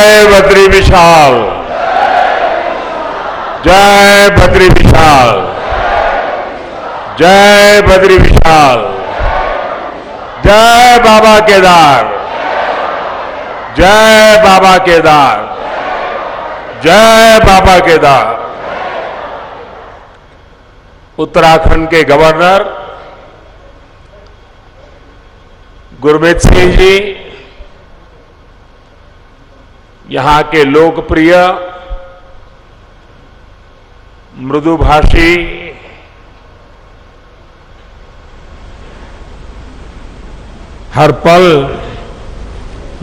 जय बद्री विशाल, जय बद्री विशाल, जय बद्री विशाल, जय बाबा केदार, जय बाबा केदार, जय बाबा केदार। उत्तराखंड के गवर्नर गुरमीत सिंह जी, यहां के लोकप्रिय मृदुभाषी हर पल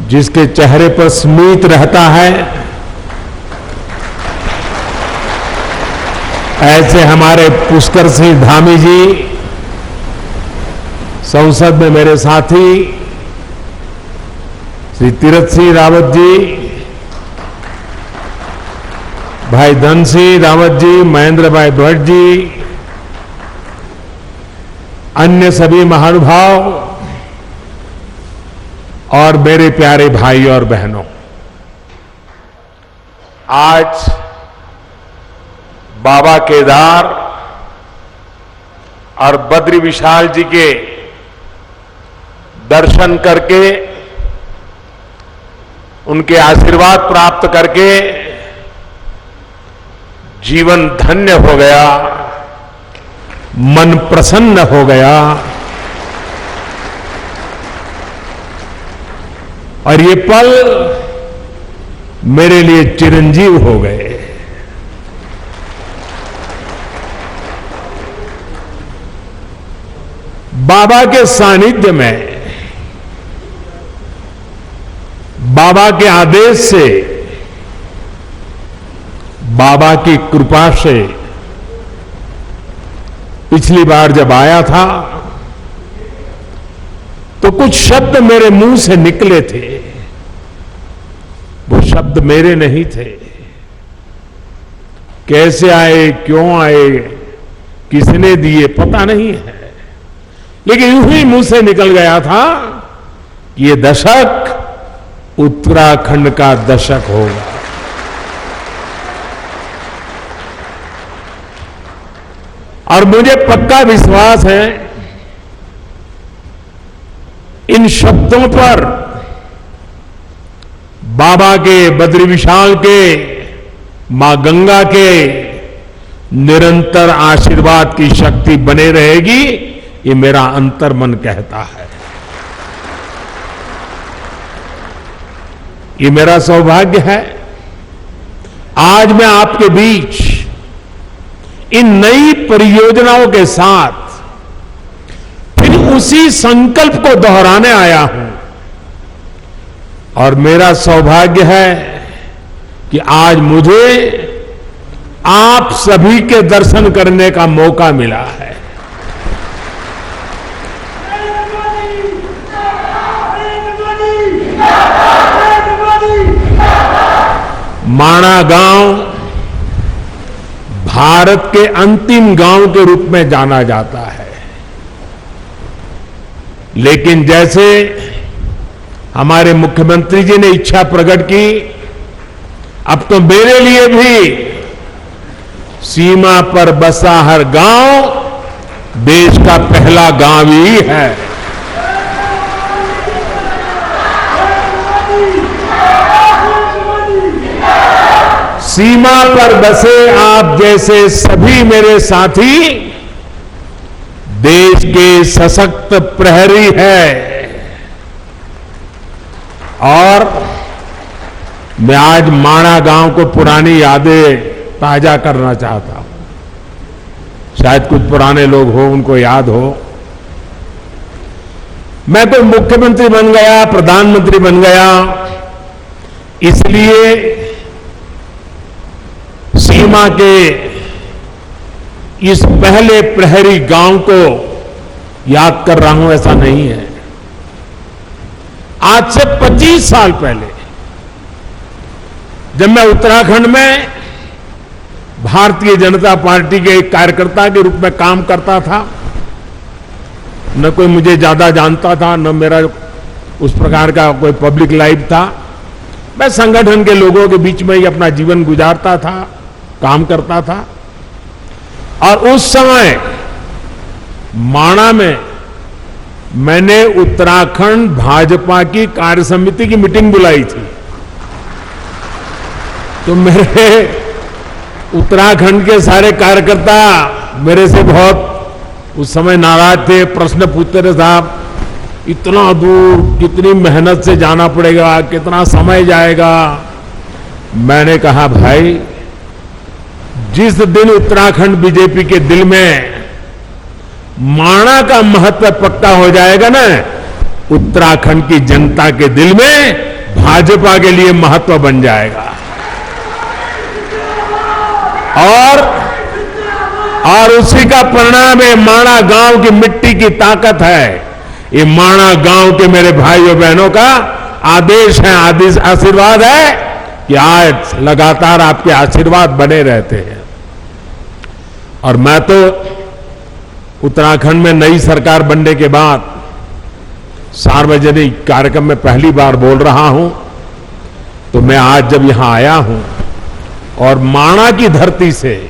जिसके चेहरे पर स्मित रहता है, ऐसे हमारे पुष्कर सिंह धामी जी, संसद में मेरे साथी श्री तीरथ सिंह रावत जी, भाई धन सिंह रावत जी, महेंद्र भाई भट्ट जी, अन्य सभी महानुभाव और मेरे प्यारे भाई और बहनों, आज बाबा केदार और बद्री विशाल जी के दर्शन करके, उनके आशीर्वाद प्राप्त करके जीवन धन्य हो गया, मन प्रसन्न हो गया। और ये पल मेरे लिए चिरंजीव हो गए। बाबा के सानिध्य में, बाबा के आदेश से, बाबा की कृपा से पिछली बार जब आया था तो कुछ शब्द मेरे मुंह से निकले थे। वो शब्द मेरे नहीं थे। कैसे आए, क्यों आए, किसने दिए, पता नहीं है, लेकिन यूं ही मुंह से निकल गया था कि ये दशक उत्तराखंड का दशक होगा। और मुझे पक्का विश्वास है इन शब्दों पर बाबा के, बद्री विशाल के, मां गंगा के निरंतर आशीर्वाद की शक्ति बने रहेगी, ये मेरा अंतर्मन कहता है। ये मेरा सौभाग्य है आज मैं आपके बीच इन नई परियोजनाओं के साथ फिर उसी संकल्प को दोहराने आया हूं। और मेरा सौभाग्य है कि आज मुझे आप सभी के दर्शन करने का मौका मिला है। माणा गांव भारत के अंतिम गांव के रूप में जाना जाता है, लेकिन जैसे हमारे मुख्यमंत्री जी ने इच्छा प्रकट की, अब तो मेरे लिए भी सीमा पर बसा हर गांव देश का पहला गांव ही है। सीमा पर बसे आप जैसे सभी मेरे साथी देश के सशक्त प्रहरी है। और मैं आज माणा गांव को पुरानी यादें ताजा करना चाहता हूं। शायद कुछ पुराने लोग हो, उनको याद हो, मैं कोई मुख्यमंत्री बन गया, प्रधानमंत्री बन गया, इसलिए सीमा के इस पहले प्रहरी गांव को याद कर रहा हूं, ऐसा नहीं है। आज से 25 साल पहले जब मैं उत्तराखंड में भारतीय जनता पार्टी के एक कार्यकर्ता के रूप में काम करता था, न कोई मुझे ज्यादा जानता था, न मेरा उस प्रकार का कोई पब्लिक लाइफ था, मैं संगठन के लोगों के बीच में ही अपना जीवन गुजारता था, काम करता था। और उस समय माणा में मैंने उत्तराखंड भाजपा की कार्य समिति की मीटिंग बुलाई थी। तो मेरे उत्तराखंड के सारे कार्यकर्ता मेरे से बहुत उस समय नाराज थे, प्रश्न पूछते रहे, साहब इतना दूर कितनी मेहनत से जाना पड़ेगा, कितना समय जाएगा। मैंने कहा भाई, जिस दिन उत्तराखंड बीजेपी के दिल में माणा का महत्व पक्का हो जाएगा ना, उत्तराखंड की जनता के दिल में भाजपा के लिए महत्व बन जाएगा। और उसी का परिणाम है माणा गांव की मिट्टी की ताकत है। ये माणा गांव के मेरे भाइयों बहनों का आदेश है, आशीर्वाद है कि आज लगातार आपके आशीर्वाद बने रहते हैं। और मैं तो उत्तराखंड में नई सरकार बनने के बाद सार्वजनिक कार्यक्रम में पहली बार बोल रहा हूं। तो मैं आज जब यहां आया हूं और माणा की धरती से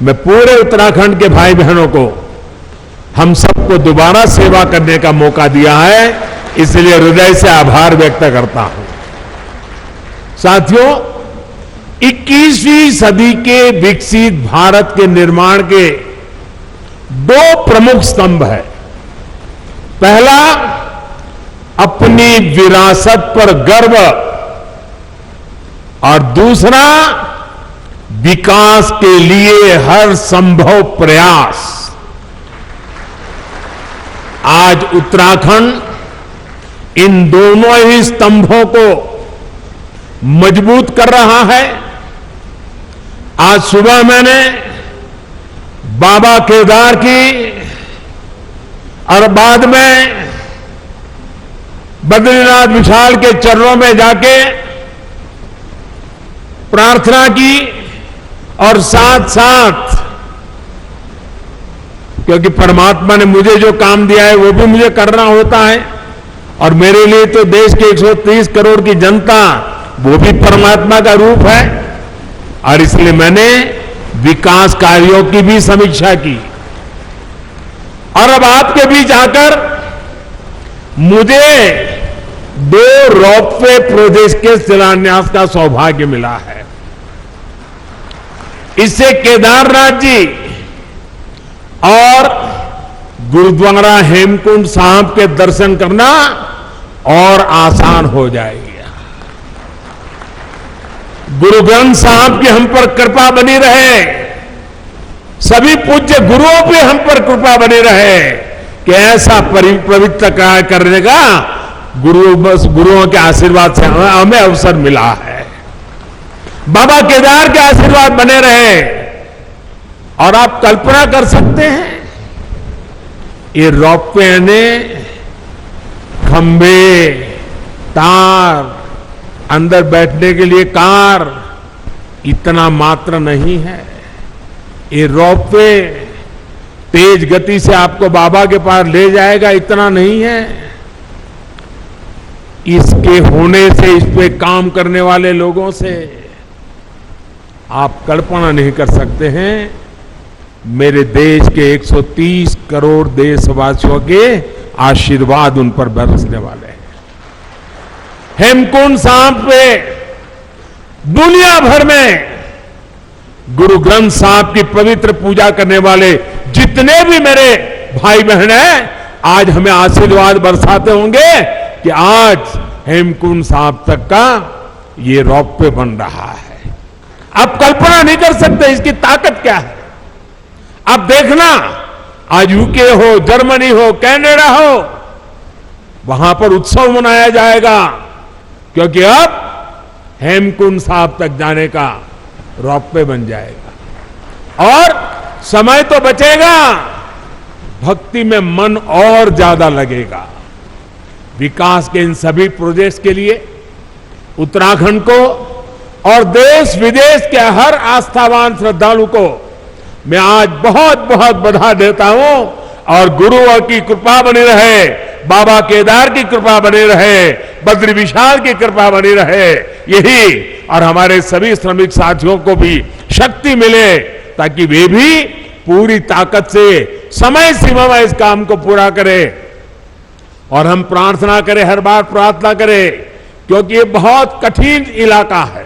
मैं पूरे उत्तराखंड के भाई बहनों को, हम सबको दोबारा सेवा करने का मौका दिया है, इसलिए हृदय से आभार व्यक्त करता हूं। साथियों, 21वीं सदी के विकसित भारत के निर्माण के दो प्रमुख स्तंभ है। पहला, अपनी विरासत पर गर्व, और दूसरा, विकास के लिए हर संभव प्रयास। आज उत्तराखंड इन दोनों ही स्तंभों को मजबूत कर रहा है। आज सुबह मैंने बाबा केदार की और बाद में बद्रीनाथ विशाल के चरणों में जाके प्रार्थना की, और साथ साथ, क्योंकि परमात्मा ने मुझे जो काम दिया है वो भी मुझे करना होता है, और मेरे लिए तो देश के 130 करोड़ की जनता वो भी परमात्मा का रूप है। और इसलिए मैंने विकास कार्यों की भी समीक्षा की। और अब आपके बीच आकर मुझे 2 रोपवे प्रोजेक्ट के शिलान्यास का सौभाग्य मिला है। इससे केदारनाथ जी और गुरुद्वारा हेमकुंड साहब के दर्शन करना और आसान हो जाएगा। गुरु ग्रंथ साहब की हम पर कृपा बनी रहे, सभी पूज्य गुरुओं पे हम पर कृपा बनी रहे कि ऐसा पवित्र कार्य करने का गुरुओं के आशीर्वाद से हमें अवसर मिला है। बाबा केदार के आशीर्वाद बने रहे। और आप कल्पना कर सकते हैं, ये रोपवे ने खंभे, तार, अंदर बैठने के लिए कार, इतना मात्र नहीं है। ये रोपवे तेज गति से आपको बाबा के पास ले जाएगा, इतना नहीं है। इसके होने से, इस पे काम करने वाले लोगों से आप कल्पना नहीं कर सकते हैं मेरे देश के 130 करोड़ देशवासियों के आशीर्वाद उन पर बरसने वाले हैं। हेमकुंड साहब पे दुनिया भर में गुरु ग्रंथ साहब की पवित्र पूजा करने वाले जितने भी मेरे भाई बहन हैं, आज हमें आशीर्वाद बरसाते होंगे कि आज हेमकुंड साहब तक का ये रोपवे बन रहा है। आप कल्पना नहीं कर सकते इसकी ताकत क्या है। आप देखना, आज यूके हो, जर्मनी हो, कनाडा हो, वहां पर उत्सव मनाया जाएगा, क्योंकि अब हेमकुंड साहब तक जाने का रोपवे बन जाएगा। और समय तो बचेगा, भक्ति में मन और ज्यादा लगेगा। विकास के इन सभी प्रोजेक्ट्स के लिए उत्तराखंड को और देश विदेश के हर आस्थावान श्रद्धालु को मैं आज बहुत बहुत बधाई देता हूं। और गुरुओं की कृपा बनी रहे, बाबा केदार की कृपा बनी रहे, बद्री विशाल की कृपा बनी रहे, यही और हमारे सभी श्रमिक साथियों को भी शक्ति मिले ताकि वे भी पूरी ताकत से समय सीमा में इस काम को पूरा करें। और हम प्रार्थना करें, हर बार प्रार्थना करें, क्योंकि ये बहुत कठिन इलाका है,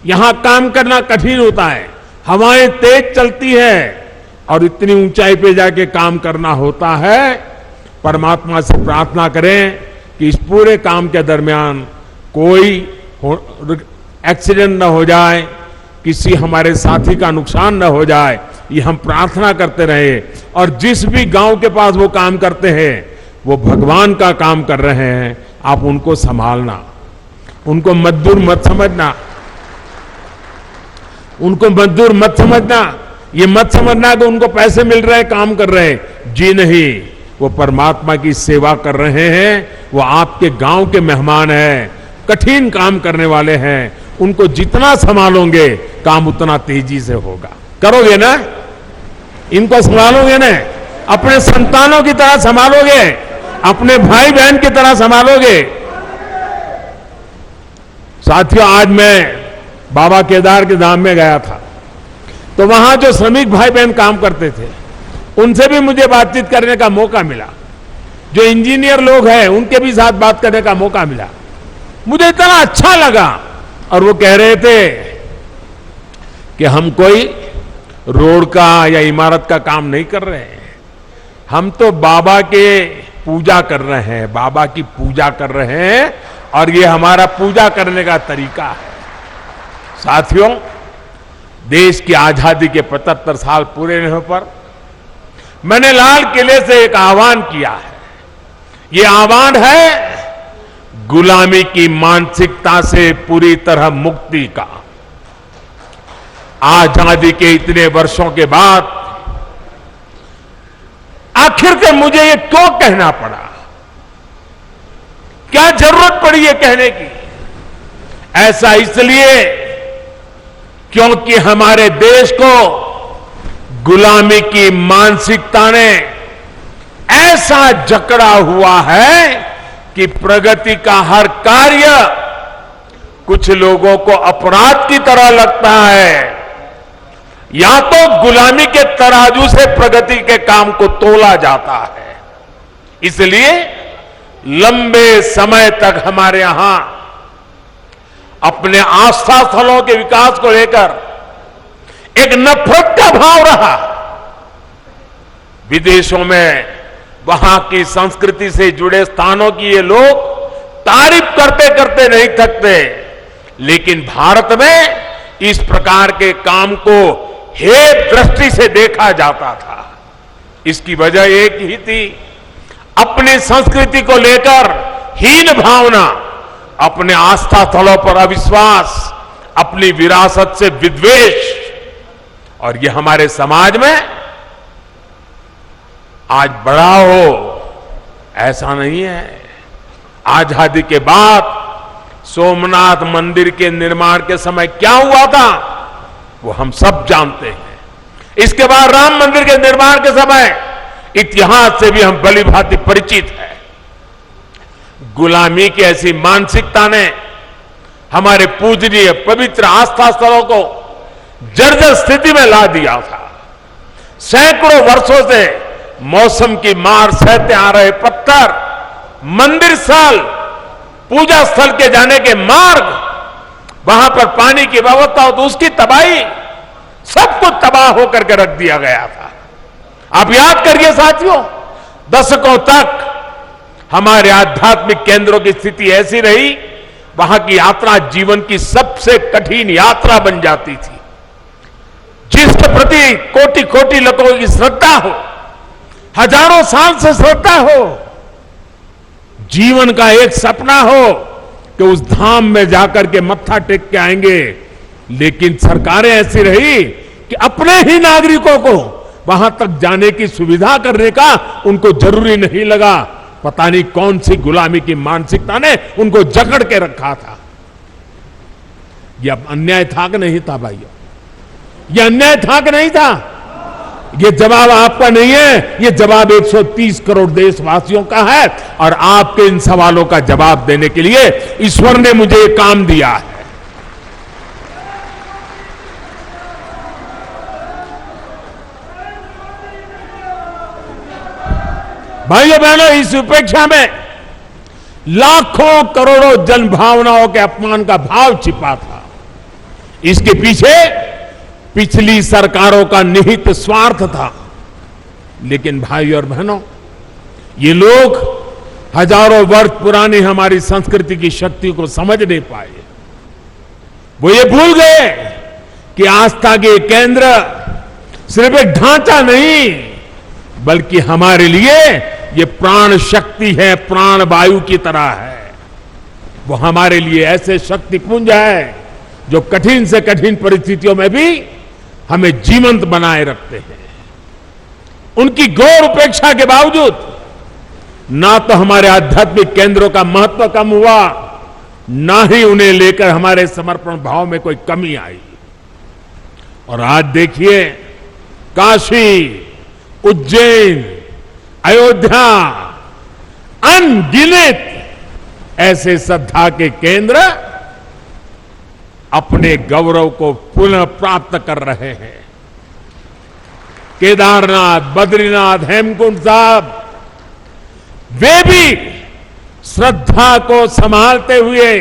यहां काम करना कठिन होता है, हवाएं तेज चलती है और इतनी ऊंचाई पे जाके काम करना होता है। परमात्मा से प्रार्थना करें कि इस पूरे काम के दरमियान कोई एक्सीडेंट न हो जाए, किसी हमारे साथी का नुकसान न हो जाए, ये हम प्रार्थना करते रहे। और जिस भी गांव के पास वो काम करते हैं, वो भगवान का काम कर रहे हैं, आप उनको संभालना, उनको मजदूर मत समझना, उनको मजदूर मत समझना, ये मत समझना कि उनको पैसे मिल रहे हैं, काम कर रहे हैं। जी नहीं, वो परमात्मा की सेवा कर रहे हैं, वो आपके गांव के मेहमान हैं, कठिन काम करने वाले हैं। उनको जितना संभालोगे काम उतना तेजी से होगा। करोगे ना? इनको संभालोगे ना? अपने संतानों की तरह संभालोगे, अपने भाई बहन की तरह संभालोगे। साथियों, आज मैं बाबा केदार के धाम में गया था, तो वहां जो श्रमिक भाई बहन काम करते थे उनसे भी मुझे बातचीत करने का मौका मिला। जो इंजीनियर लोग हैं उनके भी साथ बात करने का मौका मिला। मुझे इतना अच्छा लगा। और वो कह रहे थे कि हम कोई रोड का या इमारत का काम नहीं कर रहे हैं, हम तो बाबा के पूजा कर रहे हैं, बाबा की पूजा कर रहे हैं, और ये हमारा पूजा करने का तरीका है। साथियों, देश की आजादी के 75 साल पूरे होने पर मैंने लाल किले से एक आह्वान किया है। ये आह्वान है गुलामी की मानसिकता से पूरी तरह मुक्ति का। आजादी के इतने वर्षों के बाद आखिर के मुझे ये क्यों कहना पड़ा? क्या जरूरत पड़ी ये कहने की? ऐसा इसलिए क्योंकि हमारे देश को गुलामी की मानसिकता ने ऐसा जकड़ा हुआ है कि प्रगति का हर कार्य कुछ लोगों को अपराध की तरह लगता है। या तो गुलामी के तराजू से प्रगति के काम को तोला जाता है। इसलिए लंबे समय तक हमारे यहां अपने आस्था स्थलों के विकास को लेकर एक नफरत का भाव रहा। विदेशों में वहां की संस्कृति से जुड़े स्थानों की ये लोग तारीफ करते करते नहीं थकते, लेकिन भारत में इस प्रकार के काम को हेय दृष्टि से देखा जाता था। इसकी वजह एक ही थी, अपनी संस्कृति को लेकर हीन भावना, अपने आस्था स्थलों पर अविश्वास, अपनी विरासत से विद्वेष। और ये हमारे समाज में आज बड़ा हो ऐसा नहीं है। आजादी के बाद सोमनाथ मंदिर के निर्माण के समय क्या हुआ था वो हम सब जानते हैं। इसके बाद राम मंदिर के निर्माण के समय इतिहास से भी हम भली भांति परिचित हैं। गुलामी की ऐसी मानसिकता ने हमारे पूजनीय पवित्र आस्था स्थलों को जर्जर स्थिति में ला दिया था। सैकड़ों वर्षों से मौसम की मार सहते आ रहे पत्थर, मंदिर स्थल, पूजा स्थल के जाने के मार्ग, वहां पर पानी की व्यवस्था हो तो उसकी तबाही, सब कुछ तबाह होकर के रख दिया गया था। आप याद करिए साथियों, दशकों तक हमारे आध्यात्मिक केंद्रों की स्थिति ऐसी रही, वहां की यात्रा जीवन की सबसे कठिन यात्रा बन जाती थी। जिसके प्रति कोटि कोटि लोगों की श्रद्धा हो, हजारों साल से श्रद्धा हो, जीवन का एक सपना हो कि उस धाम में जाकर के मत्था टेक के आएंगे, लेकिन सरकारें ऐसी रही कि अपने ही नागरिकों को वहां तक जाने की सुविधा करने का उनको जरूरी नहीं लगा। पता नहीं कौन सी गुलामी की मानसिकता ने उनको जकड़ के रखा था। यह अन्याय था कि नहीं था भाइयों? यह अन्याय था कि नहीं था? ये जवाब आपका नहीं है, ये जवाब 130 करोड़ देशवासियों का है। और आपके इन सवालों का जवाब देने के लिए ईश्वर ने मुझे ये काम दिया है। भाइयों बहनों, इस उपेक्षा में लाखों करोड़ों जन भावनाओं के अपमान का भाव छिपा था। इसके पीछे पिछली सरकारों का निहित स्वार्थ था। लेकिन भाइयों और बहनों, ये लोग हजारों वर्ष पुरानी हमारी संस्कृति की शक्ति को समझ नहीं पाए। वो ये भूल गए कि आस्था के केंद्र सिर्फ एक ढांचा नहीं, बल्कि हमारे लिए ये प्राण शक्ति है, प्राण वायु की तरह है। वो हमारे लिए ऐसे शक्तिपुंज है जो कठिन से कठिन परिस्थितियों में भी हमें जीवंत बनाए रखते हैं। उनकी घोर उपेक्षा के बावजूद ना तो हमारे आध्यात्मिक केंद्रों का महत्व कम हुआ, ना ही उन्हें लेकर हमारे समर्पण भाव में कोई कमी आई। और आज देखिए, काशी, उज्जैन, अयोध्या, अनगिनत ऐसे श्रद्धा के केंद्र अपने गौरव को पुनः प्राप्त कर रहे हैं। केदारनाथ, बद्रीनाथ, हेमकुंड साहब, वे भी श्रद्धा को संभालते हुए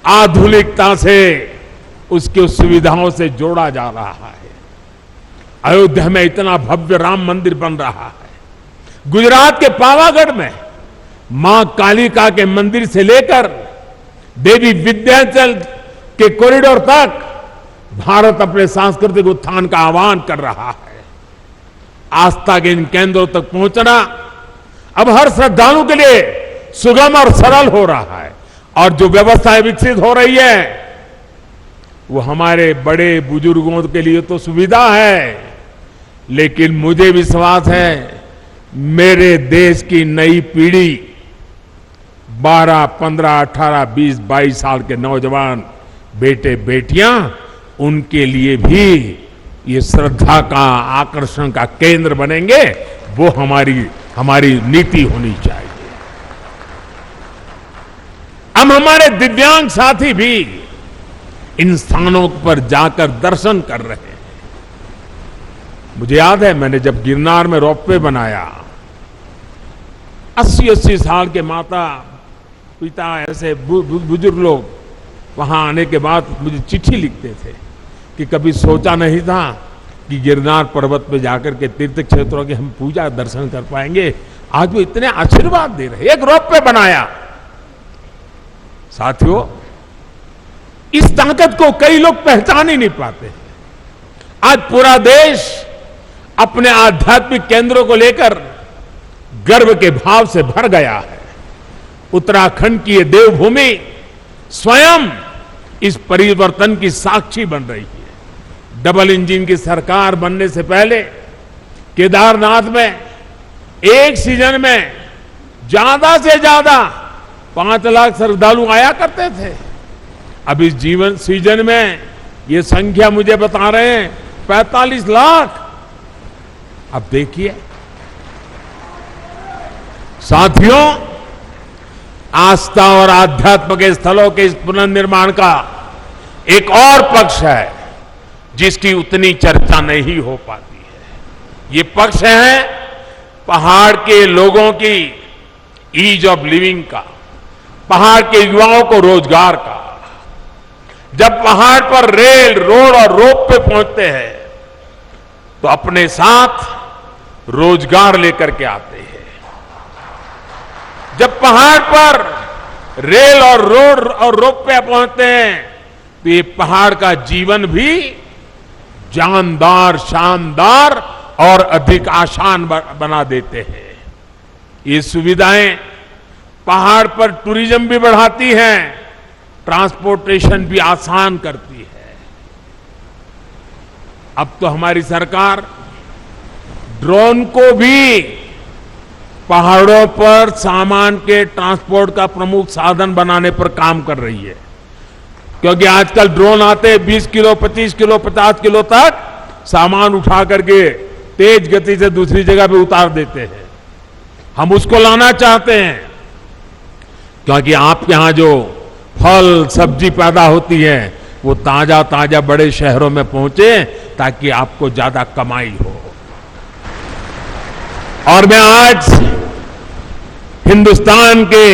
आधुनिकता से उसकी सुविधाओं से जोड़ा जा रहा है। अयोध्या में इतना भव्य राम मंदिर बन रहा है। गुजरात के पावागढ़ में मां कालिका के मंदिर से लेकर देवी विंध्याचल के कॉरिडोर तक भारत अपने सांस्कृतिक उत्थान का आह्वान कर रहा है। आस्था के इन केंद्रों तक पहुंचना अब हर श्रद्धालु के लिए सुगम और सरल हो रहा है। और जो व्यवस्थाएं विकसित हो रही है, वो हमारे बड़े बुजुर्गों के लिए तो सुविधा है, लेकिन मुझे विश्वास है मेरे देश की नई पीढ़ी 12, 15, 18, 20, 22 साल के नौजवान बेटे बेटियां, उनके लिए भी ये श्रद्धा का आकर्षण का केंद्र बनेंगे। वो हमारी नीति होनी चाहिए। हम हमारे दिव्यांग साथी भी इन स्थानों पर जाकर दर्शन कर रहे हैं। मुझे याद है, मैंने जब गिरनार में रोपवे बनाया, 80-80 साल के माता पिता ऐसे बुजुर्ग लोग वहां आने के बाद मुझे चिट्ठी लिखते थे कि कभी सोचा नहीं था कि गिरनार पर्वत पे जाकर के तीर्थ क्षेत्रों के हम पूजा दर्शन कर पाएंगे। आज वो इतने आशीर्वाद दे रहे हैं। एक रोपवे बनाया। साथियों, इस ताकत को कई लोग पहचान ही नहीं पाते। आज पूरा देश अपने आध्यात्मिक केंद्रों को लेकर गर्व के भाव से भर गया है। उत्तराखंड की ये देवभूमि स्वयं इस परिवर्तन की साक्षी बन रही है। डबल इंजन की सरकार बनने से पहले केदारनाथ में एक सीजन में ज्यादा से ज्यादा 5 लाख श्रद्धालु आया करते थे। अब इस सीजन में ये संख्या मुझे बता रहे हैं 45 लाख। अब देखिए साथियों, आस्था और आध्यात्म के स्थलों के इस पुनर्निर्माण का एक और पक्ष है जिसकी उतनी चर्चा नहीं हो पाती है। ये पक्ष है पहाड़ के लोगों की ईज ऑफ लिविंग का, पहाड़ के युवाओं को रोजगार का। जब पहाड़ पर रेल, रोड और रोप पे पहुंचते हैं तो अपने साथ रोजगार लेकर के आते हैं। जब पहाड़ पर रेल और रोड और रोप पे पहुंचते हैं तो ये पहाड़ का जीवन भी जानदार, शानदार और अधिक आसान बना देते हैं। ये सुविधाएं पहाड़ पर टूरिज्म भी बढ़ाती हैं, ट्रांसपोर्टेशन भी आसान करती है। अब तो हमारी सरकार ड्रोन को भी पहाड़ों पर सामान के ट्रांसपोर्ट का प्रमुख साधन बनाने पर काम कर रही है। क्योंकि आजकल ड्रोन आते 20 किलो, 25 किलो, 50 किलो तक सामान उठा करके तेज गति से दूसरी जगह पे उतार देते हैं। हम उसको लाना चाहते हैं, क्योंकि आपके यहां जो फल सब्जी पैदा होती है वो ताजा ताजा बड़े शहरों में पहुंचे, ताकि आपको ज्यादा कमाई हो। और मैं आज हिंदुस्तान के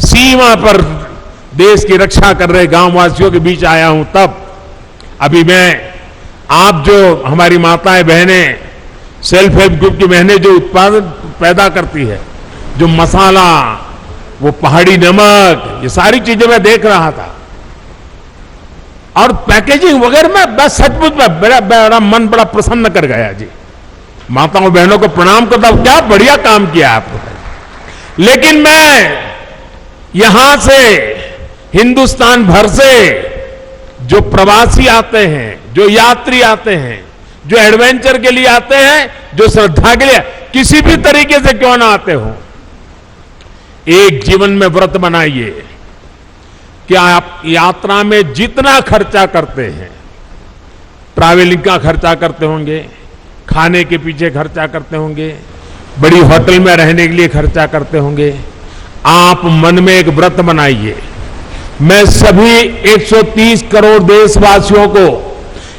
सीमा पर देश की रक्षा कर रहे गांववासियों के बीच आया हूं। तब अभी मैं, आप जो हमारी माताएं बहनें, सेल्फ हेल्प ग्रुप की बहनें जो उत्पादन पैदा करती है, जो मसाला, वो पहाड़ी नमक, ये सारी चीजें मैं देख रहा था। और पैकेजिंग वगैरह में बस सचमुच में बड़ा मन बड़ा प्रसन्न कर गया जी। माताओं बहनों को प्रणाम करता हूं, क्या बढ़िया काम किया आपने। लेकिन मैं यहां से, हिंदुस्तान भर से जो प्रवासी आते हैं, जो यात्री आते हैं, जो एडवेंचर के लिए आते हैं, जो श्रद्धा के लिए, किसी भी तरीके से क्यों ना आते हो, एक जीवन में व्रत बनाइए कि आप यात्रा में जितना खर्चा करते हैं, ट्रैवलिंग का खर्चा करते होंगे, खाने के पीछे खर्चा करते होंगे, बड़ी होटल में रहने के लिए खर्चा करते होंगे, आप मन में एक व्रत बनाइए। मैं सभी 130 करोड़ देशवासियों को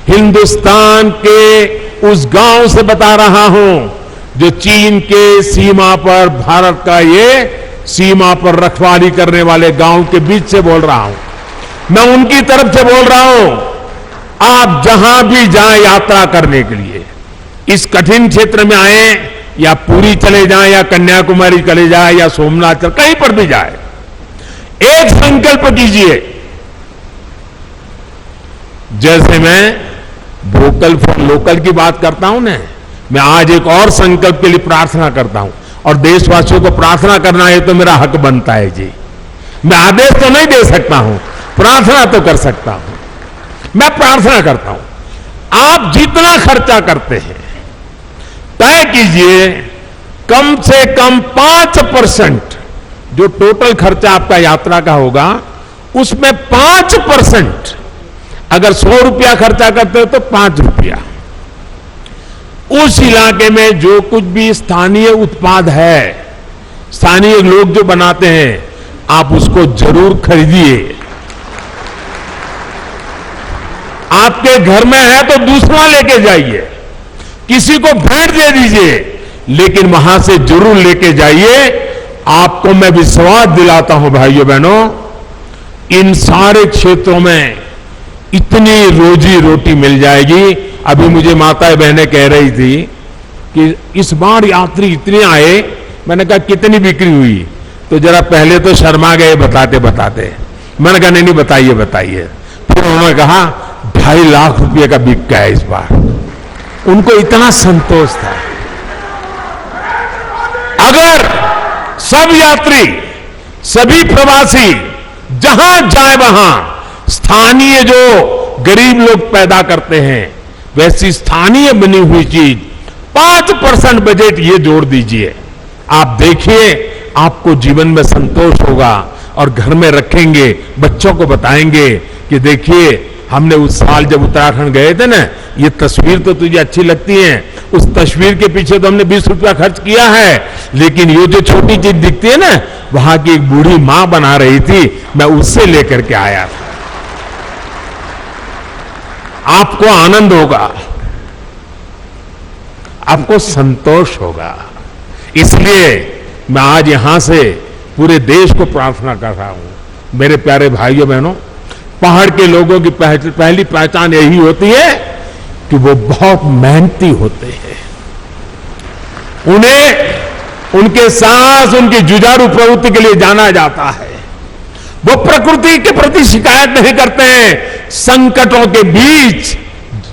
हिंदुस्तान के उस गांव से बता रहा हूं जो चीन के सीमा पर, भारत का ये सीमा पर रखवाली करने वाले गांव के बीच से बोल रहा हूं। मैं उनकी तरफ से बोल रहा हूं, आप जहां भी जाएं यात्रा करने के लिए, इस कठिन क्षेत्र में आए, या पुरी चले जाएं, या कन्याकुमारी चले जाएं, या सोमनाथ, कहीं पर भी जाए, एक संकल्प कीजिए। जैसे मैं वोकल फॉर लोकल की बात करता हूं ना, मैं आज एक और संकल्प के लिए प्रार्थना करता हूं। और देशवासियों को प्रार्थना करना है तो मेरा हक बनता है जी। मैं आदेश तो नहीं दे सकता हूं, प्रार्थना तो कर सकता हूं। मैं प्रार्थना करता हूं, आप जितना खर्चा करते हैं तय कीजिए, कम से कम 5% जो टोटल खर्चा आपका यात्रा का होगा, उसमें 5%, अगर 100 रुपया खर्चा करते हो तो 5 रुपया उस इलाके में जो कुछ भी स्थानीय उत्पाद है, स्थानीय लोग जो बनाते हैं, आप उसको जरूर खरीदिए। आपके घर में है तो दूसरा लेके जाइए, किसी को भेंट दे दीजिए, लेकिन वहां से जरूर लेके जाइए। आपको मैं विश्वास दिलाता हूं भाइयों बहनों, इन सारे क्षेत्रों में इतनी रोजी रोटी मिल जाएगी। अभी मुझे माताएं बहनें कह रही थी कि इस बार यात्री इतने आए, मैंने कहा कितनी बिक्री हुई, तो जरा पहले तो शर्मा गए बताते बताते। मैंने कहा नहीं बताइए बताइए। फिर उन्होंने कहा 2.5 लाख रुपए का बिक गया इस बार। उनको इतना संतोष था। अगर सब यात्री, सभी प्रवासी जहां जाए वहां स्थानीय जो गरीब लोग पैदा करते हैं, वैसी स्थानीय बनी हुई चीज 5% बजट ये जोड़ दीजिए। आप देखिए, आपको जीवन में संतोष होगा। और घर में रखेंगे, बच्चों को बताएंगे कि देखिए हमने उस साल जब उत्तराखंड गए थे ना, ये तस्वीर तो तुझे अच्छी लगती है, उस तस्वीर के पीछे तो हमने 20 रुपया खर्च किया है, लेकिन ये जो छोटी चीज दिखती है ना, वहां की एक बूढ़ी मां बना रही थी, मैं उससे लेकर के आया था। आपको आनंद होगा, आपको संतोष होगा। इसलिए मैं आज यहां से पूरे देश को प्रार्थना कर रहा हूं, मेरे प्यारे भाइयों बहनों, पहाड़ के लोगों की पहली पहचान यही होती है कि वो बहुत मेहनती होते हैं। उन्हें उनके साहस, उनकी जुझारू प्रवृत्ति के लिए जाना जाता है। वो प्रकृति के प्रति शिकायत नहीं करते हैं, संकटों के बीच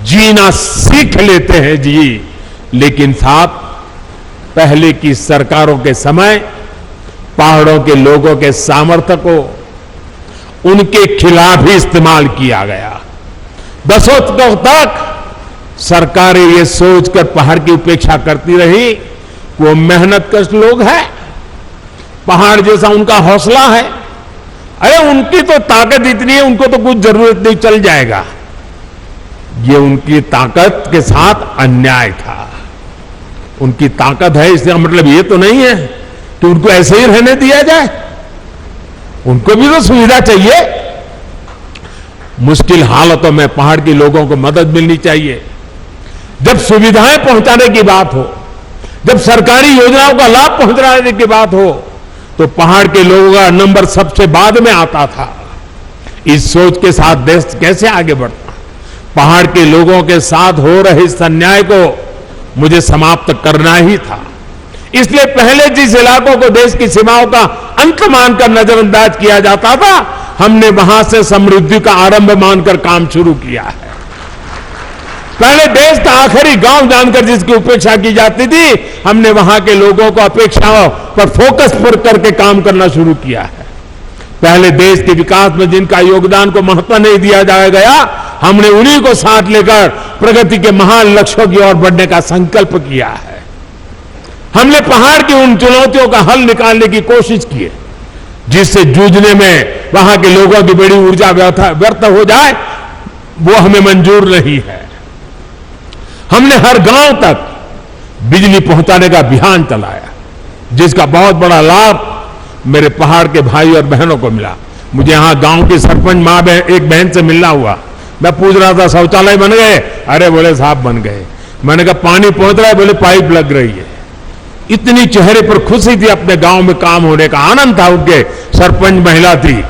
जीना सीख लेते हैं जी। लेकिन साथ पहले की सरकारों के समय पहाड़ों के लोगों के सामर्थ्य को उनके खिलाफ ही इस्तेमाल किया गया। दशकों तक सरकारें ये सोचकर पहाड़ की उपेक्षा करती रही, वो मेहनतकश लोग हैं, पहाड़ जैसा उनका हौसला है, अरे उनकी तो ताकत इतनी है, उनको तो कुछ जरूरत नहीं, चल जाएगा। ये उनकी ताकत के साथ अन्याय था। उनकी ताकत है, इसका मतलब ये तो नहीं है कि उनको ऐसे ही रहने दिया जाए। उनको भी तो सुविधा चाहिए। मुश्किल हालातों में पहाड़ के लोगों को मदद मिलनी चाहिए। जब सुविधाएं पहुंचाने की बात हो, जब सरकारी योजनाओं का लाभ पहुंचाने की बात हो, तो पहाड़ के लोगों का नंबर सबसे बाद में आता था। इस सोच के साथ देश कैसे आगे बढ़ता? पहाड़ के लोगों के साथ हो रहे इस अन्याय को मुझे समाप्त करना ही था। इसलिए पहले जिस इलाकों को देश की सीमाओं का अंत मानकर नजरअंदाज किया जाता था, हमने वहां से समृद्धि का आरंभ मानकर काम शुरू किया है। पहले देश का आखिरी गांव जानकर जिसकी उपेक्षा की जाती थी, हमने वहां के लोगों को अपेक्षाओं पर फोकस पर करके काम करना शुरू किया है। पहले देश के विकास में जिनका योगदान को महत्व नहीं दिया गया, हमने उन्हीं को साथ लेकर प्रगति के महान लक्ष्यों की ओर बढ़ने का संकल्प किया है। हमने पहाड़ की उन चुनौतियों का हल निकालने की कोशिश की है जिससे जूझने में वहां के लोगों की बड़ी ऊर्जा व्यर्थ हो जाए, वो हमें मंजूर नहीं है। हमने हर गांव तक बिजली पहुंचाने का अभियान चलाया, जिसका बहुत बड़ा लाभ मेरे पहाड़ के भाई और बहनों को मिला। मुझे यहां गांव की सरपंच मां एक बहन से मिलना हुआ। मैं पूछ रहा था शौचालय बन गए? अरे बोले साहब बन गए। मैंने कहा पानी पहुंच रहा है? बोले पाइप लग रही है। इतनी चेहरे पर खुशी थी, अपने गांव में काम होने का आनंद था। उनके सरपंच महिला थी,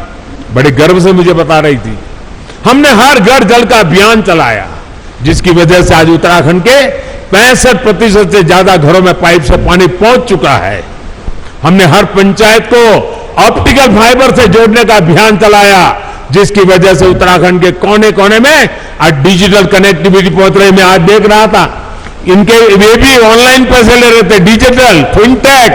बड़े गर्व से मुझे बता रही थी। हमने हर घर जल का अभियान चलाया, जिसकी वजह से आज उत्तराखंड के 65% से ज्यादा घरों में पाइप से पानी पहुंच चुका है। हमने हर पंचायत को ऑप्टिकल फाइबर से जोड़ने का अभियान चलाया, जिसकी वजह से उत्तराखंड के कोने कोने में आज डिजिटल कनेक्टिविटी पहुंच रही। मैं आज देख रहा था इनके वे भी ऑनलाइन पैसे ले रहे थे, डिजिटल फिनटेक।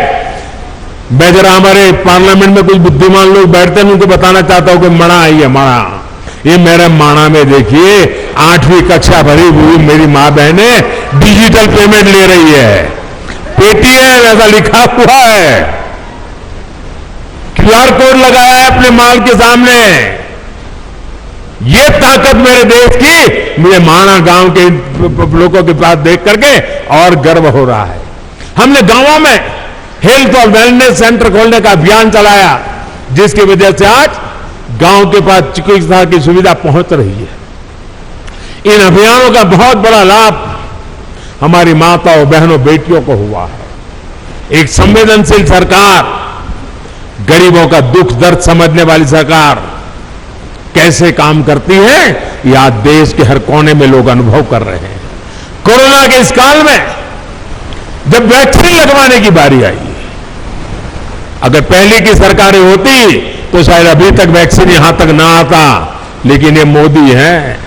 मैं जरा हमारे पार्लियामेंट में कुछ बुद्धिमान लोग बैठते हैं, उनको बताना चाहता हूं कि मणा आई है, मणा। ये मेरे माणा में देखिए 8वीं कक्षा भरी हुई मेरी मां बहने डिजिटल पेमेंट ले रही है। पेटीएम ऐसा लिखा हुआ है, क्यूआर कोड लगाया है अपने माल के सामने। ये ताकत मेरे देश की मुझे माणा गांव के लोगों के पास देख करके और गर्व हो रहा है। हमने गांवों में हेल्थ और वेलनेस सेंटर खोलने का अभियान चलाया, जिसकी वजह से आज गांव के पास चिकित्सा की सुविधा पहुंच रही है। इन अभियानों का बहुत बड़ा लाभ हमारी माताओं, बहनों, बेटियों को हुआ है। एक संवेदनशील सरकार, गरीबों का दुख दर्द समझने वाली सरकार कैसे काम करती है, ये आज देश के हर कोने में लोग अनुभव कर रहे हैं। कोरोना के इस काल में जब वैक्सीन लगवाने की बारी आई, अगर पहले की सरकारें होती तो शायद अभी तक वैक्सीन यहां तक ना आता, लेकिन ये मोदी है।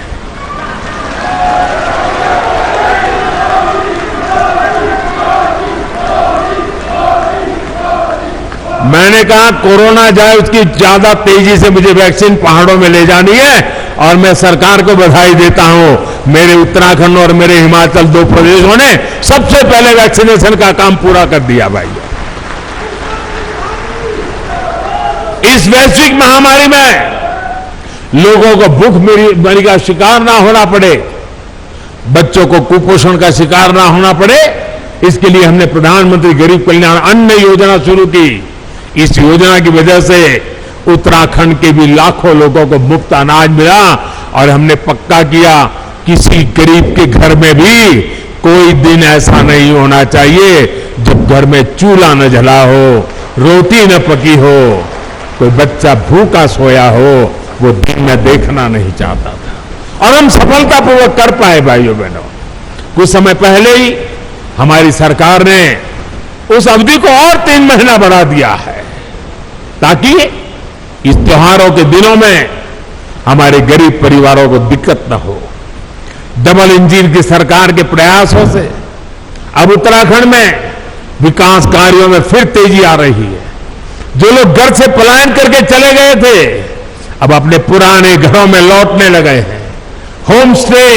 मैंने कहा कोरोना जाए उसकी ज्यादा तेजी से मुझे वैक्सीन पहाड़ों में ले जानी है, और मैं सरकार को बधाई देता हूं। मेरे उत्तराखंड और मेरे हिमाचल 2 प्रदेशों ने सबसे पहले वैक्सीनेशन का काम पूरा कर दिया भाई। इस वैश्विक महामारी में लोगों को भूखमरी का शिकार ना होना पड़े, बच्चों को कुपोषण का शिकार ना होना पड़े, इसके लिए हमने प्रधानमंत्री गरीब कल्याण अन्न योजना शुरू की। इस योजना की वजह से उत्तराखंड के भी लाखों लोगों को मुफ्त अनाज मिला, और हमने पक्का किया किसी गरीब के घर में भी कोई दिन ऐसा नहीं होना चाहिए जब घर में चूल्हा न जला हो, रोटी न पकी हो, कोई बच्चा भूखा सोया हो, वो दिन में देखना नहीं चाहता था। और हम सफलतापूर्वक कर पाए भाइयों बहनों। कुछ समय पहले ही हमारी सरकार ने उस अवधि को और 3 महीना बढ़ा दिया है, ताकि इस त्योहारों के दिनों में हमारे गरीब परिवारों को दिक्कत न हो। डबल इंजन की सरकार के प्रयासों से अब उत्तराखंड में विकास कार्यों में फिर तेजी आ रही है। जो लोग घर से पलायन करके चले गए थे, अब अपने पुराने घरों में लौटने लगे हैं। होम स्टे,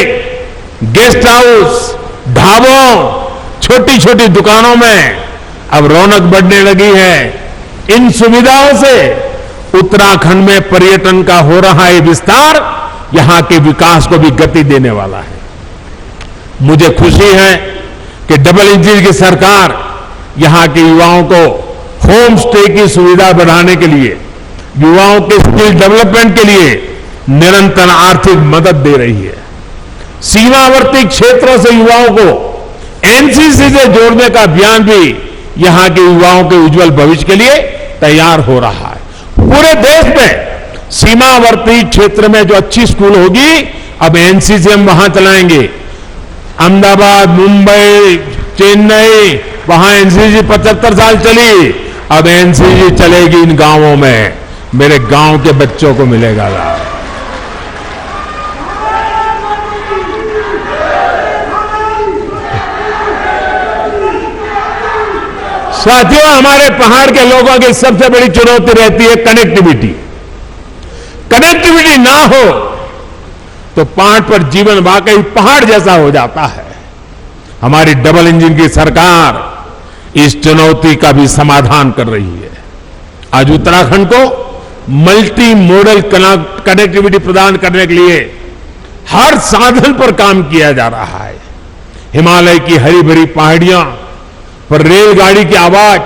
गेस्ट हाउस, ढाबों, छोटी छोटी दुकानों में अब रौनक बढ़ने लगी है। इन सुविधाओं से उत्तराखंड में पर्यटन का हो रहा है विस्तार, यहां के विकास को भी गति देने वाला है। मुझे खुशी है कि डबल इंजन की सरकार यहां के युवाओं को होम स्टे की सुविधा बढ़ाने के लिए, युवाओं के स्किल डेवलपमेंट के लिए निरंतर आर्थिक मदद दे रही है। सीमावर्ती क्षेत्रों से युवाओं को एनसीसी से जोड़ने का अभियान भी यहां के युवाओं के उज्जवल भविष्य के लिए तैयार हो रहा है। पूरे देश में सीमावर्ती क्षेत्र में जो अच्छी स्कूल होगी, अब एनसीसी हम वहां चलाएंगे। अहमदाबाद, मुंबई, चेन्नई, वहां एनसीसी 75 साल चली, अब एनसीसी चलेगी इन गांवों में। मेरे गांव के बच्चों को मिलेगा लाभ। साथियों, हमारे पहाड़ के लोगों की सबसे बड़ी चुनौती रहती है कनेक्टिविटी। कनेक्टिविटी ना हो तो पहाड़ पर जीवन वाकई पहाड़ जैसा हो जाता है। हमारी डबल इंजन की सरकार इस चुनौती का भी समाधान कर रही है। आज उत्तराखंड को मल्टी मॉडल कनेक्टिविटी प्रदान करने के लिए हर साधन पर काम किया जा रहा है। हिमालय की हरी भरी पहाड़ियां पर रेलगाड़ी की आवाज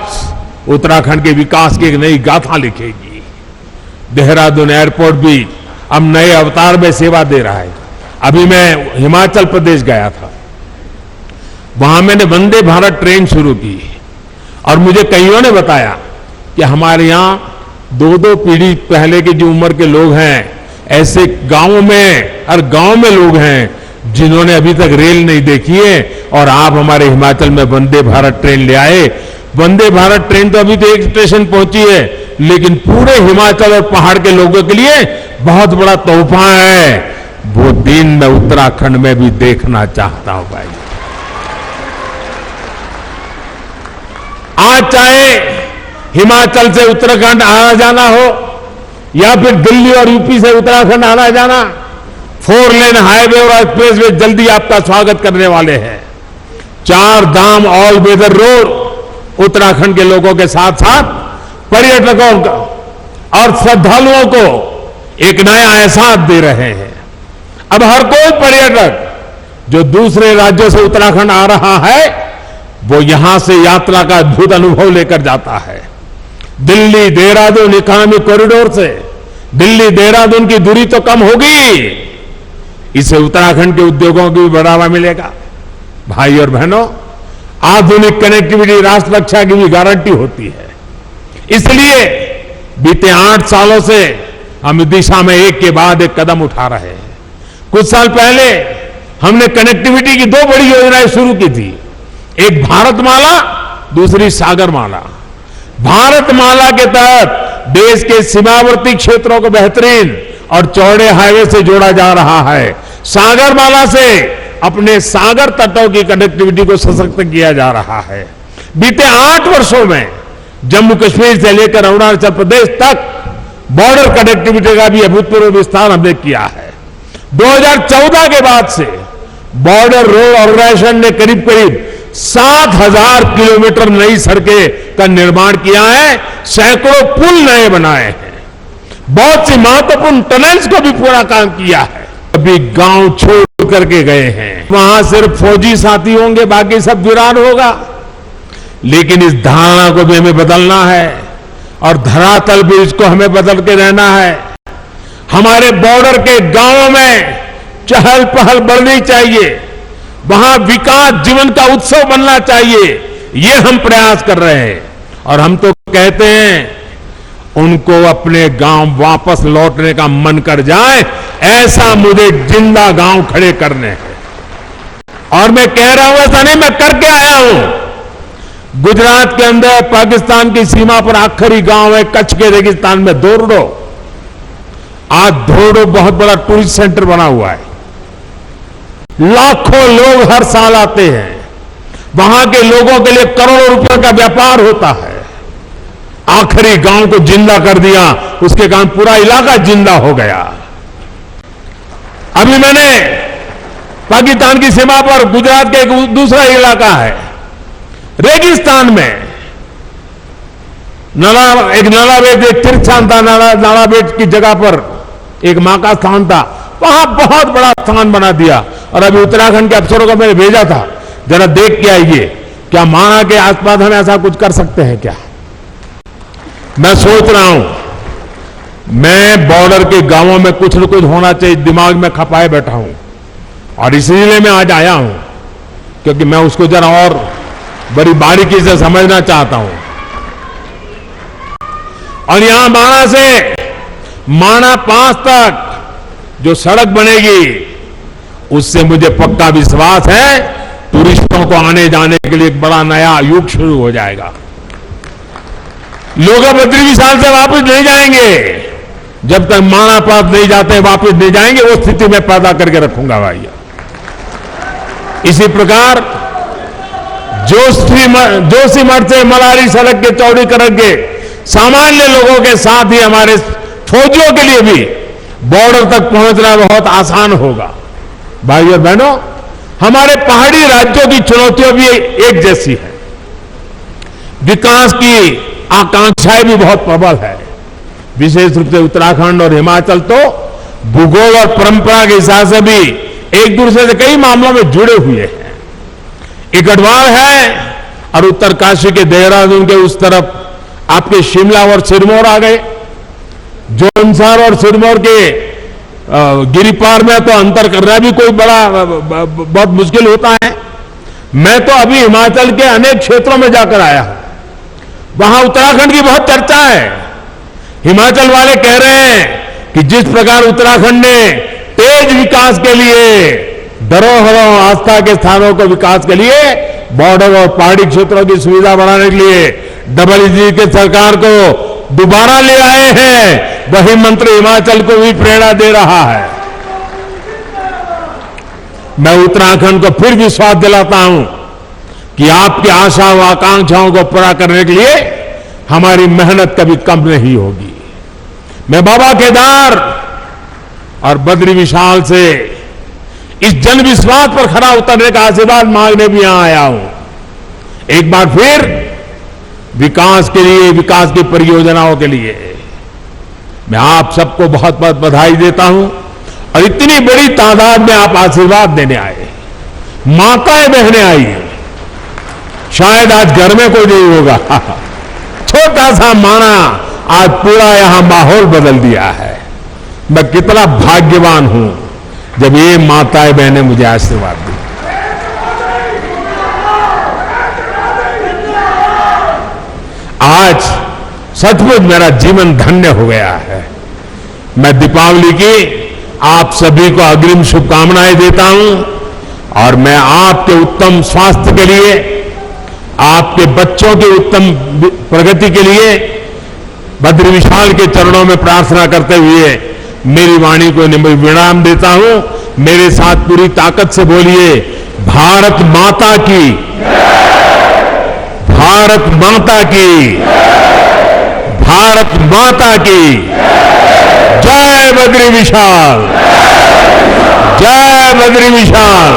उत्तराखंड के विकास की एक नई गाथा लिखेगी। देहरादून एयरपोर्ट भी अब नए अवतार में सेवा दे रहा है। अभी मैं हिमाचल प्रदेश गया था, वहां मैंने वंदे भारत ट्रेन शुरू की और मुझे कईयों ने बताया कि हमारे यहां 2-2 पीढ़ी पहले की जो उम्र के लोग हैं, ऐसे गांवों में, हर गांव में लोग हैं जिन्होंने अभी तक रेल नहीं देखी है, और आप हमारे हिमाचल में वंदे भारत ट्रेन ले आए। वंदे भारत ट्रेन तो अभी तो एक स्टेशन पहुंची है, लेकिन पूरे हिमाचल और पहाड़ के लोगों के लिए बहुत बड़ा तोहफा है। वो दिन मैं उत्तराखंड में भी देखना चाहता हूं भाई। आज चाहे हिमाचल से उत्तराखंड आना जाना हो या फिर दिल्ली और यूपी से उत्तराखंड आना जाना, 4 लेन हाईवे और एक्सप्रेस वे जल्दी आपका स्वागत करने वाले हैं। 4 धाम ऑल वेदर रोड उत्तराखंड के लोगों के साथ साथ पर्यटकों का और श्रद्धालुओं को एक नया एहसास दे रहे हैं। अब हर कोई पर्यटक जो दूसरे राज्यों से उत्तराखंड आ रहा है, वो यहां से यात्रा का अद्भुत अनुभव लेकर जाता है। दिल्ली देहरादून इकोनॉमिक कॉरिडोर से दिल्ली देहरादून की दूरी तो कम होगी, इससे उत्तराखंड के उद्योगों को भी बढ़ावा मिलेगा। भाई और बहनों, आधुनिक कनेक्टिविटी राष्ट्र रक्षा की भी गारंटी होती है। इसलिए बीते 8 सालों से हम इस दिशा में एक के बाद एक कदम उठा रहे हैं। कुछ साल पहले हमने कनेक्टिविटी की 2 बड़ी योजनाएं शुरू की थी, एक भारतमाला, दूसरी सागरमाला। भारतमाला के तहत देश के सीमावर्ती क्षेत्रों को बेहतरीन और चौड़े हाईवे से जोड़ा जा रहा है। सागरमाला से अपने सागर तटों की कनेक्टिविटी को सशक्त किया जा रहा है। बीते 8 वर्षों में जम्मू कश्मीर से लेकर अरुणाचल प्रदेश तक बॉर्डर कनेक्टिविटी का भी अभूतपूर्व विस्तार हमने किया है। 2014 के बाद से बॉर्डर रोड ऑर्गेनाइजेशन ने करीब करीब 7,000 किलोमीटर नई सड़कें का निर्माण किया है, सैकड़ों पुल नए बनाए हैं, बहुत सी महत्वपूर्ण टनल्स को भी पूरा काम किया है। अभी गांव छोड़ करके गए हैं, वहां सिर्फ फौजी साथी होंगे, बाकी सब वीरान होगा। लेकिन इस धारणा को भी हमें बदलना है और धरातल भी इसको हमें बदल के रहना है। हमारे बॉर्डर के गांवों में चहल पहल बढ़नी चाहिए, वहां विकास जीवन का उत्सव बनना चाहिए। ये हम प्रयास कर रहे हैं और हम तो कहते हैं उनको अपने गांव वापस लौटने का मन कर जाए, ऐसा मुझे जिंदा गांव खड़े करने हैं। और मैं कह रहा हूं ऐसा नहीं, मैं करके आया हूं। गुजरात के अंदर पाकिस्तान की सीमा पर आखिरी गांव है कच्छ के रेगिस्तान में धोरडो। आज धोरडो बहुत बड़ा टूरिस्ट सेंटर बना हुआ है, लाखों लोग हर साल आते हैं, वहां के लोगों के लिए करोड़ों रुपए का व्यापार होता है। आखिरी गांव को जिंदा कर दिया, उसके कारण पूरा इलाका जिंदा हो गया। अभी मैंने पाकिस्तान की सीमा पर गुजरात का एक दूसरा इलाका है, रेगिस्तान में नालाबेट, एक तीर्थ स्थान था, नालाबेट की जगह पर एक मां का स्थान था, वहां बहुत बड़ा स्थान बना दिया। और अभी उत्तराखंड के अफसरों को मैंने भेजा था, जरा देख के आइए, क्या माना के आसपास हम ऐसा कुछ कर सकते हैं क्या? मैं सोच रहा हूं, मैं बॉर्डर के गांवों में कुछ न कुछ होना चाहिए दिमाग में खपाए बैठा हूं, और इसलिए मैं आज आया हूं क्योंकि मैं उसको जरा और बड़ी बारीकी से समझना चाहता हूं। और यहां माणा से माणा 5 तक जो सड़क बनेगी, उससे मुझे पक्का विश्वास है टूरिस्टों को आने जाने के लिए एक बड़ा नया युग शुरू हो जाएगा। लोग बद्री विशाल से वापस नहीं जाएंगे जब तक माणा पास नहीं जाते, वापस नहीं जाएंगे। वो स्थिति में पैदा करके रखूंगा भाई। इसी प्रकार जोशीमठ से मलारी सड़क के चौड़ीकरण के सामान्य लोगों के साथ ही हमारे फौजियों के लिए भी बॉर्डर तक पहुंचना बहुत आसान होगा। भाइयों और बहनों, हमारे पहाड़ी राज्यों की चुनौतियां भी एक जैसी है। विकास की आकांक्षाएं भी बहुत प्रबल है। विशेष रूप से उत्तराखंड और हिमाचल तो भूगोल और परंपरा के हिसाब से भी एक दूसरे से कई मामलों में जुड़े हुए हैं। एक गढ़वाल है और उत्तरकाशी के देहरादून के उस तरफ आपके शिमला और सिरमौर आ गए। जोनसार और सिरमौर के गिरिपार में तो अंतर करना भी कोई बहुत मुश्किल होता है। मैं तो अभी हिमाचल के अनेक क्षेत्रों में जाकर आया हूं, वहां उत्तराखंड की बहुत चर्चा है। हिमाचल वाले कह रहे हैं कि जिस प्रकार उत्तराखंड ने तेज विकास के लिए, धरोहरों आस्था के स्थानों को विकास के लिए, बॉर्डर और पहाड़ी क्षेत्रों की सुविधा बढ़ाने के लिए डबल के सरकार को दोबारा ले आए हैं, वही मंत्र हिमाचल को भी प्रेरणा दे रहा है। मैं उत्तराखंड को फिर विश्वास दिलाता हूं कि आपकी आशा व आकांक्षाओं को पूरा करने के लिए हमारी मेहनत कभी कम नहीं होगी। मैं बाबा केदार और बद्री विशाल से इस जन विश्वास पर खरा उतरने का आशीर्वाद मांगने भी यहां आया हूं। एक बार फिर विकास के लिए, विकास की परियोजनाओं के लिए मैं आप सबको बहुत बहुत बधाई देता हूं। और इतनी बड़ी तादाद में आप आशीर्वाद देने आए, माताएं बहनें आई। शायद आज घर में कोई नहीं होगा, छोटा सा माना आज पूरा यहां माहौल बदल दिया है। मैं कितना भाग्यवान हूं जब ये माताएं बहनें मुझे आशीर्वाद दी। आज सचमुच मेरा जीवन धन्य हो गया है। मैं दीपावली की आप सभी को अग्रिम शुभकामनाएं देता हूं और मैं आपके उत्तम स्वास्थ्य के लिए, आपके बच्चों की उत्तम प्रगति के लिए बद्री विशाल के चरणों में प्रार्थना करते हुए मेरी वाणी को विराम देता हूं। मेरे साथ पूरी ताकत से बोलिए, भारत माता की, भारत माता की, भारत माता की जय बद्री विशाल, जय बद्री विशाल,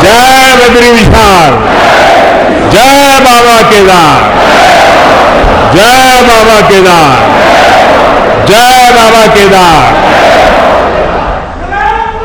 जय बद्री विशाल, जय बाबा केदार, जय बाबा केदार, जय बाबा केदार,